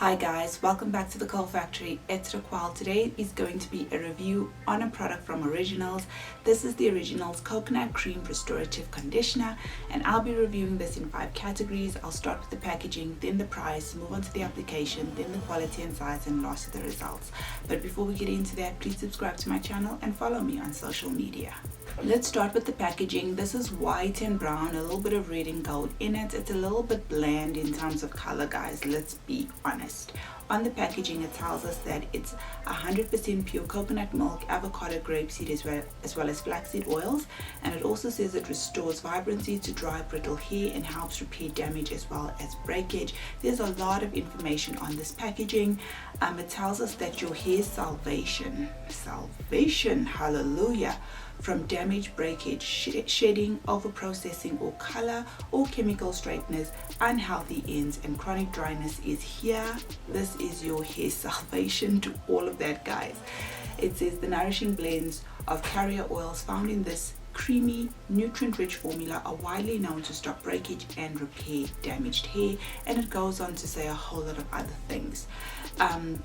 Hi guys, welcome back to the Curl Factory. It's Raquel. Today is going to be a review on a product from Originals. This is the Originals Coconut Creme Restorative Conditioner, and I'll be reviewing this in 5 categories. I'll start with the packaging, then the price, move on to the application, then the quality and size, and lastly the results. But before we get into that, please subscribe to my channel and follow me on social media. Let's start with the packaging. This is white and brown, a little bit of red and gold in it. It's a little bit bland in terms of color, guys, let's be honest. On the packaging, it tells us that it's 100% pure coconut milk, avocado, grapeseed, as well as flaxseed oils, and it also says it restores vibrancy to dry, brittle hair and helps repair damage as well as breakage. There's a lot of information on this packaging. It tells us that your hair salvation, hallelujah, from damage, breakage, shedding, over-processing or color or chemical straighteners, unhealthy ends and chronic dryness is here. This is your hair salvation to all of that, guys. It says the nourishing blends of carrier oils found in this creamy, nutrient-rich formula are widely known to stop breakage and repair damaged hair, and it goes on to say a whole lot of other things.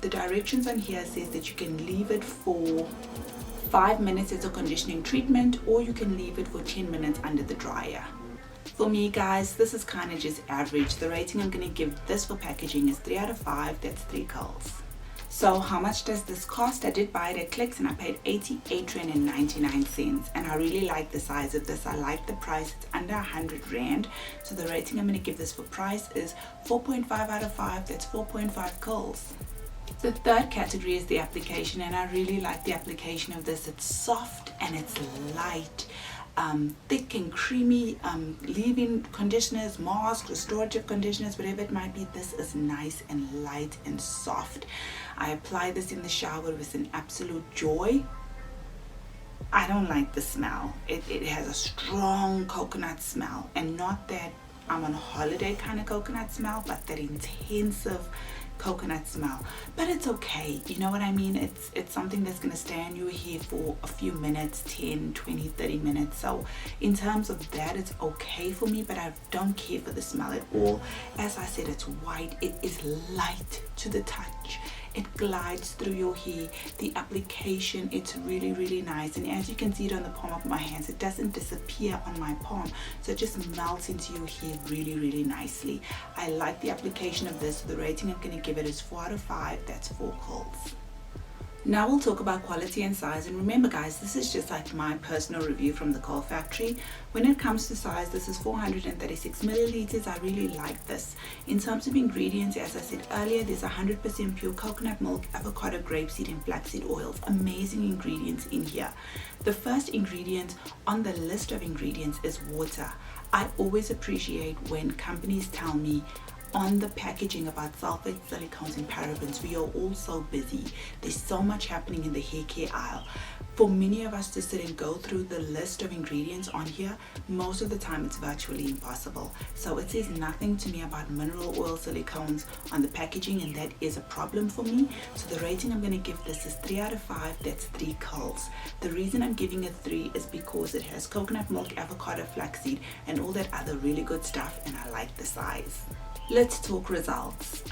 The directions on here says that you can leave it for 5 minutes as a conditioning treatment, or you can leave it for 10 minutes under the dryer. For me, guys, this is kind of just average. The rating I'm going to give this for packaging is 3 out of 5. That's 3 curls. So how much does this cost? I did buy it at Clicks and I paid 88.99 cents, and I really like the size of this. I like the price. It's under 100 Rand. So the rating I'm going to give this for price is 4.5 out of 5. That's 4.5 curls. The third category is the application, and I really like the application of this. It's soft and it's light, thick and creamy. Leave-in conditioners, masks, restorative conditioners, whatever it might be, this is nice and light and soft. I apply this in the shower with an absolute joy. I don't like the smell. It has a strong coconut smell, and not that I'm on holiday kind of coconut smell, but that intensive coconut smell. But it's okay, you know what I mean? It's something that's going to stay on your hair for a few minutes, 10, 20, 30 minutes. So in terms of that, it's okay for me, but I don't care for the smell at all. As I said, it's white. It is light to the touch. It glides through your hair. The application, it's really, really nice. And as you can see it on the palm of my hands, it doesn't disappear on my palm. So it just melts into your hair really, really nicely. I like the application of this. The rating I'm going to give it is 4 out of 5. That's 4 curls. Now we'll talk about quality and size. And remember, guys, this is just like my personal review from the Curl Factory. When it comes to size, this is 436 milliliters. I really like this. In terms of ingredients, as I said earlier, there's 100% pure coconut milk, avocado, grapeseed, and flaxseed oils. Amazing ingredients in here. The first ingredient on the list of ingredients is water. I always appreciate when companies tell me on the packaging about sulfates, silicones, and parabens. We are all so busy. There's so much happening in the hair care aisle. For many of us to sit and go through the list of ingredients on here, most of the time it's virtually impossible. So it says nothing to me about mineral oil, silicones on the packaging, and that is a problem for me. So the rating I'm going to give this is 3 out of 5. That's 3 curls. The reason I'm giving it 3 is because it has coconut milk, avocado, flaxseed, and all that other really good stuff, and I like the size. Let's talk results.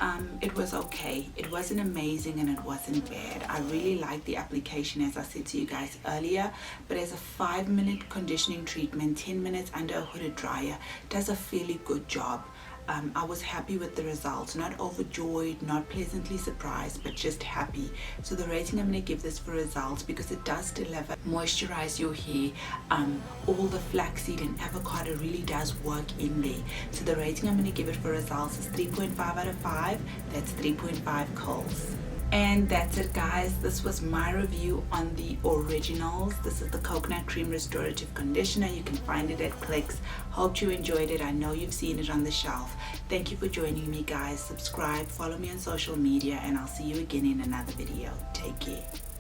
It was okay. It wasn't amazing and it wasn't bad. I really liked the application, as I said to you guys earlier, but as a 5-minute conditioning treatment, 10 minutes under a hooded dryer, does a fairly good job. I was happy with the results, not overjoyed, not pleasantly surprised, but just happy. So the rating I'm going to give this for results, because it does deliver, moisturize your hair. All the flaxseed and avocado really does work in there. So the rating I'm going to give it for results is 3.5 out of 5. That's 3.5 curls. And that's it, guys. This was my review on the Originals. This is the Coconut Creme Restorative Conditioner. You can find it at Clicks. Hope you enjoyed it. I know you've seen it on the shelf. Thank you for joining me, guys. Subscribe, follow me on social media, and I'll see you again in another video. Take care.